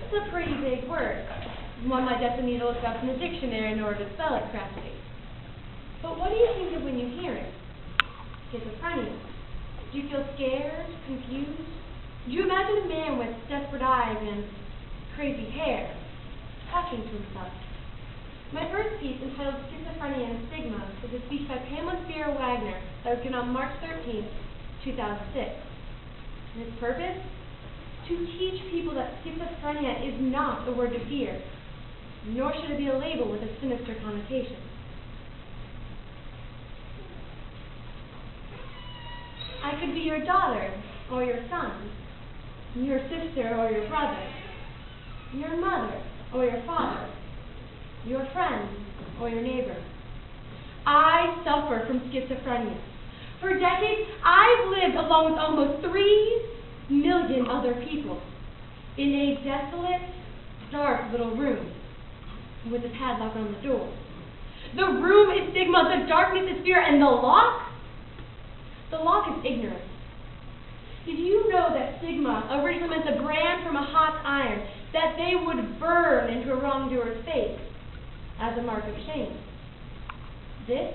It's a pretty big word. One might definitely need to look up in the dictionary in order to spell it correctly. But what do you think of when you hear it? Schizophrenia. Do you feel scared, confused? Do you imagine a man with desperate eyes and crazy hair talking to himself? My first piece, entitled Schizophrenia and Stigma, is a speech by Pamela Spiro Wagner that was given on March 13, 2006. And its purpose? To teach people that schizophrenia is not a word to fear, nor should it be a label with a sinister connotation. I could be your daughter or your son, your sister or your brother, your mother or your father, your friend or your neighbor. I suffer from schizophrenia. For decades, I've lived along with almost 3 million other people in a desolate, dark little room with a padlock on the door. The room is stigma, the darkness is fear, and the lock is ignorance. Did you know that stigma originally meant a brand from a hot iron that they would burn into a wrongdoer's face as a mark of shame? This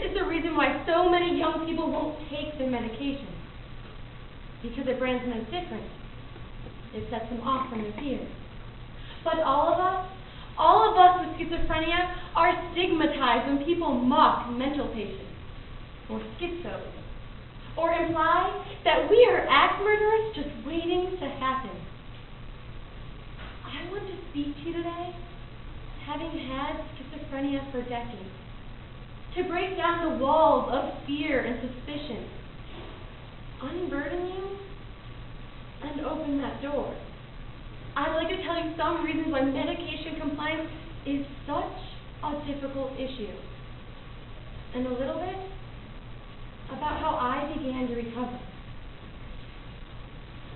is the reason why so many young people won't take their medication. Because it brands them as different. It sets them off from their peers. But all of us with schizophrenia are stigmatized when people mock mental patients or schizos, or imply that we are axe murderers just waiting to happen. I want to speak to you today, having had schizophrenia for decades, to break down the walls of fear and suspicion, unburden you, and open that door. I'd like to tell you some reasons why medication compliance is such a difficult issue, and a little bit about how I began to recover.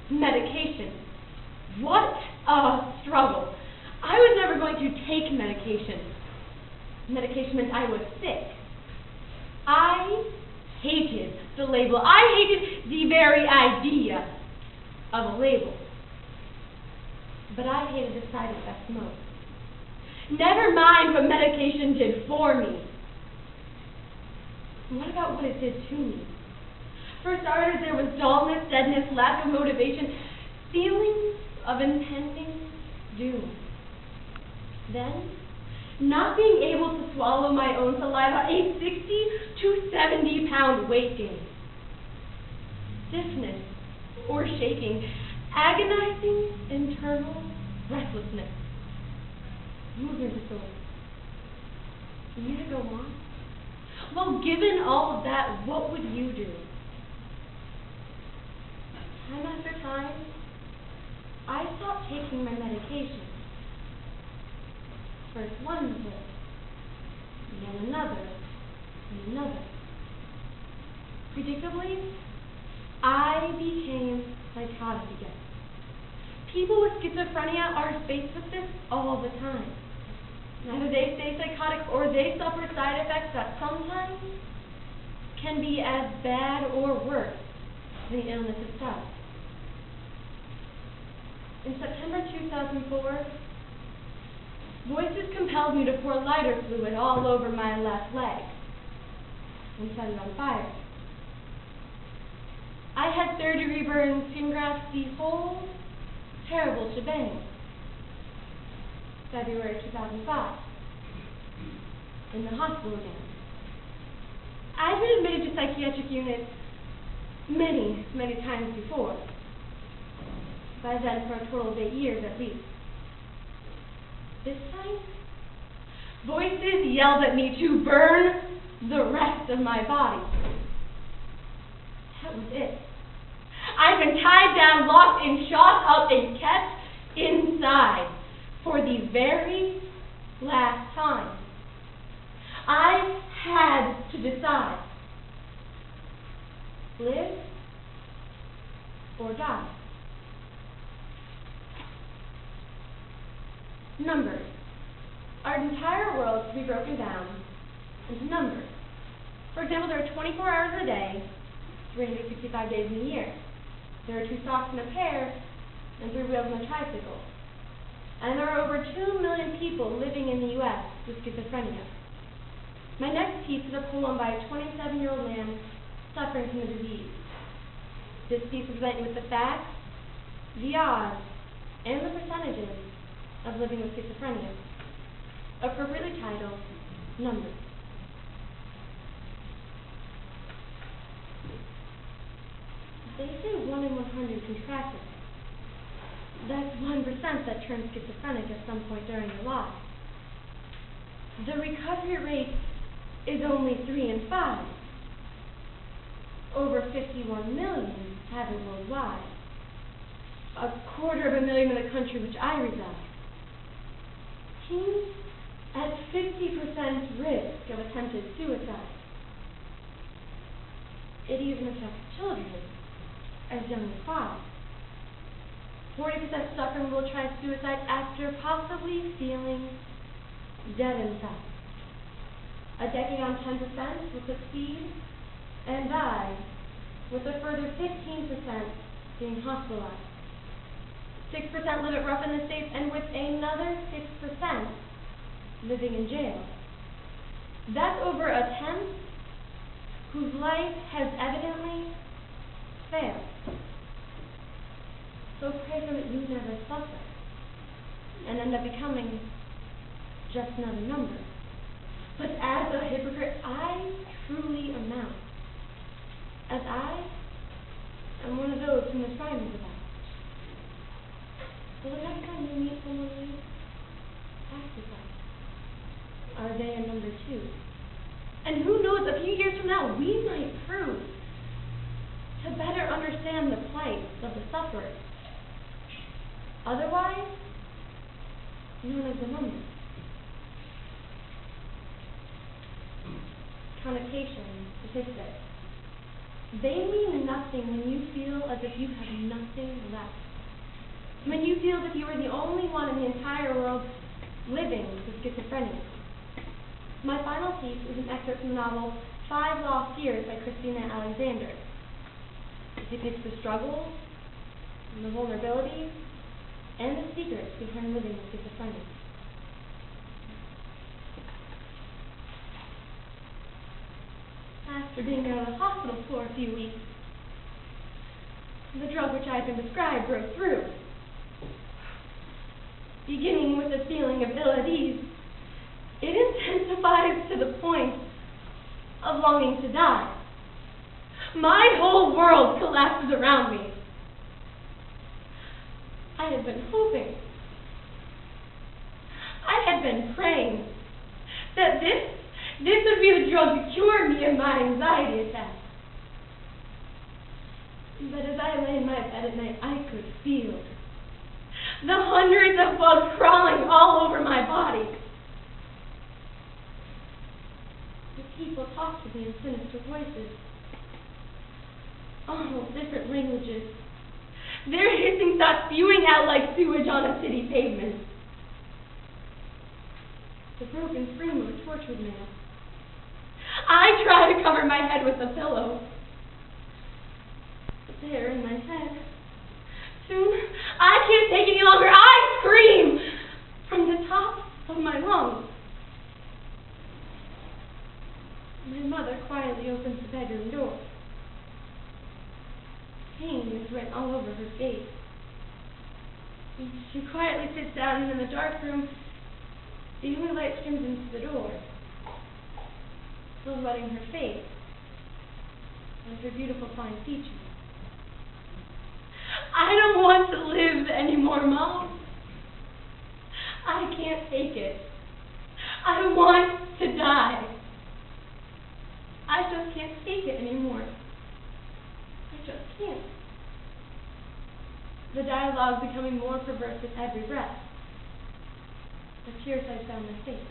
Medication. What a struggle. I was never going to take medication. Medication meant I was sick. I hated the label. I hated the very idea of a label. But I hated the side effects most. Never mind what medication did for me. What about what it did to me? For starters, there was dullness, deadness, lack of motivation, feelings of impending doom. Then, not being able to swallow my own saliva, a 60 to 70 pound weight gain. Stiffness or shaking, agonizing internal restlessness, movement disorder. Need to go on? Well, given all of that, what would you do? Time after time, I stopped taking my medication. First one pill, then another, and another. Predictably, I became psychotic again. People with schizophrenia are faced with this all the time. Either they stay psychotic or they suffer side effects that sometimes can be as bad or worse than the illness itself. In September 2004, voices compelled me to pour lighter fluid all over my left leg and set it on fire. I had third-degree burns, skin grafts, the whole terrible shebang. February 2005. In the hospital again. I've been admitted to psychiatric units many, many times before. By then, for a total of 8 years at least. This time, voices yelled at me to burn the rest of my body. That was it. I've been tied down, locked in, shot up, and kept inside for the very last time. I had to decide. Live or die. Numbers. Our entire world can be broken down into numbers. For example, there are 24 hours in a day, 365 days in a year. There are 2 socks in a pair, and 3 wheels on a tricycle. And there are over 2 million people living in the U.S. with schizophrenia. My next piece is a poem by a 27-year-old man suffering from the disease. This piece is linked with the facts, the odds, and the percentages of living with schizophrenia, appropriately titled, Numbers. They say 1 in 100 contract it. That's 1% that turns schizophrenic at some point during their lives. The recovery rate is only 3 in 5. Over 51 million have it worldwide. 250,000 in the country which I reside. Teens at 50% risk of attempted suicide. It even affects children as young as 5. 40% suffering will try suicide after possibly feeling dead inside. A decade on 10% will succeed and die, with a further 15% being hospitalized. 6% live it rough in the States, and with another 6% living in jail. That's over a tenth whose life has evidently failed. So pray for that you never suffer and end up becoming just another number. But as a hypocrite, I truly amount, as I am one of those whom this rhyme is about. So the next time you meet someone new, ask yourself, are they a number 2? And who knows, a few years from now, we might prove to better understand the plight of the sufferer. Otherwise, known as a number. Connotation, statistics. They mean nothing when you feel as if you have nothing left. When you feel as if you are the only one in the entire world living with schizophrenia. My final piece is an excerpt from the novel 5 Lost Years by Christina Alexander. It depicts the struggles, and the vulnerabilities, and the secrets behind living with schizophrenia. After being out of the hospital for a few weeks, the drug which I had been prescribed broke through. Beginning with a feeling of ill at ease, it intensifies to the point of longing to die. My whole world collapses around me. I had been hoping, I had been praying that this would be the drug to cure me of my anxiety attack. But as I lay in my bed at night, I could feel the hundreds of bugs crawling all over my body. The people talked to me in sinister voices, all different languages. Their hissing thoughts spewing out like sewage on a city pavement. The broken frame of a tortured man. I try to cover my head with a pillow. But there in my head, soon I can't take it any longer. I scream from the top of my lungs. My mother quietly opens the bedroom door. Pain is written all over her face. She quietly sits down, and in the dark room, the only light streams into the door, silhouetting her face and her beautiful fine features. I don't want to live anymore, Mom. I can't take it. I want to die. I just can't take it anymore. I just can't. The dialogue becoming more perverse with every breath. The tears I found my face.